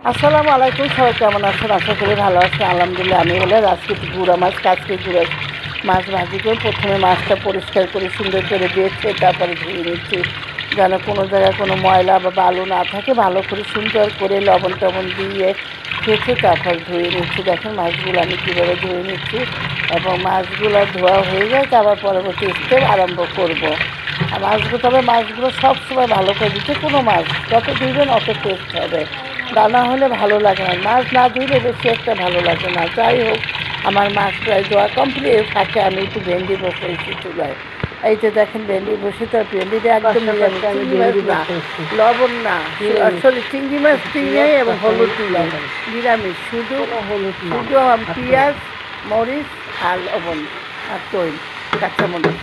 আসসালামু আলাইকুম, সবাই কেমন আছেন? আশা করি ভালো আছে। আলহামদুলিল্লাহ আমি হলে আজকে গুঁড়া মাছ, কাজকে গুঁড়া মাছ ভাজি করে প্রথমে মাছটা পরিষ্কার করে সুন্দর করে বেছে তারপরে ধুয়ে নিচ্ছি, যেন কোনো জায়গায় কোনো ময়লা বা বালু না থাকে। ভালো করে সুন্দর করে লবণ টবণ দিয়ে খেতে তারপর ধুয়ে নিচ্ছি। দেখেন মাছগুলো আমি কীভাবে ধুয়ে নিচ্ছি, এবং মাছগুলো ধোয়া হয়ে যায় আবার পরবর্তী স্টেপ আরম্ভ করব। আর মাছগুলো সবসময় ভালো করে দিতে, কোনো মাছ যত ধুইবেন অত টেস্ট হবে। দানা হলে ভালো লাগে না, মাছ না ধুলে বেশি একটা ভালো লাগে না। যাই হোক, আমার মাছ প্রায় ধোয়া কমপ্লিট। ফাঁকে আমি একটু ভেন্ডি বসেছি চুলায়। এই যে দেখেন ভেন্ডি বসে, তার ভেন্ডিটা একদম চিংড়ি মাছ না, লবণ না, সরি চিংড়ি মাছ চিংড়ি এবং হলুদ নিরামিষ, শুধু পেঁয়াজ, মরিচ আর লবণ আর তৈল, কাঁচামরিচ।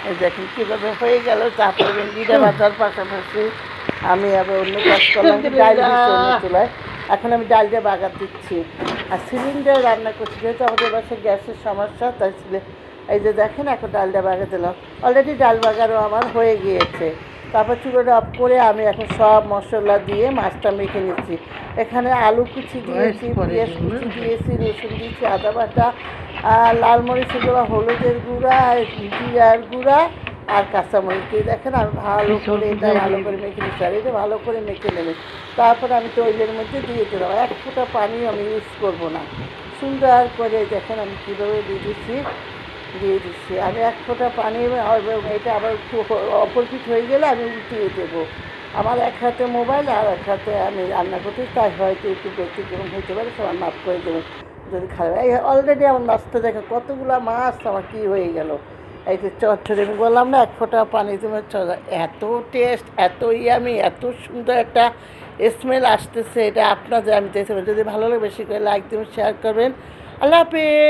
এই দেখেন কীভাবে হয়ে গেল। তারপরে ভেন্ডিটা ভাজার পাশাপাশি আমি আবার অন্য কাজ করলাম, ডাল দিচ্ছি অন্য চুলায়। এখন আমি ডালটা বাগার দিচ্ছি আর সিলিন্ডার রান্না করছি, যেহেতু আমাদের বাসায় গ্যাসের সমস্যা, তাই এই যে দেখেন এখন ডালটা বাগা দিলাম। অলরেডি ডাল বাগারও আমার হয়ে গিয়েছে। তারপর চুলোটা অফ করে আমি এখন সব মশলা দিয়ে মাছটা মেখে নিচ্ছি। এখানে আলু কুচি দিয়েছি, পেঁয়াজ কুচি দিয়েছি, রসুন দিয়েছি, আদা বাটা, লাল মরিচের গুঁড়া, হলুদের গুঁড়া, জিরার গুঁড়া আর কাঁচামরিচ দিয়ে দেখেন আমি ভালো করে মেখে নিচ্ছি। আর এটা ভালো করে মেখে নেবে। তারপরে আমি তৈলের মধ্যে দিয়ে দিলাম। এক ফোঁটা পানি আমি ইউজ করবো না। সুন্দর করে দেখেন আমি কীভাবে দিয়ে দিচ্ছি। আমি এক ফোঁটা পানি, এটা আবার একটু অপরপিট হয়ে গেলে আমি উল্টিয়ে দেবো। আমার এক হাতে মোবাইল আর এক হাতে আমি রান্না করতে, তাই হয়তো একটু ব্যতিক্রম হতে পারে, সবাই মাফ করে দেবেন যদি খারাপ। এই অলরেডি আমার মাছটা দেখে কতগুলো মাছ আমার কী হয়ে গেল। এই যে চচ্চড়ি আমি বললাম না, এক ফোঁটা পানি তোমার এত টেস্ট, এত ইয়ামি, এত সুন্দর একটা স্মেল আসতেছে। এটা আপনাদের আমি দেখতে, যদি ভালো লাগে বেশি করে লাইক দেবেন, শেয়ার করবেন। আল্লাহ হাফেজ।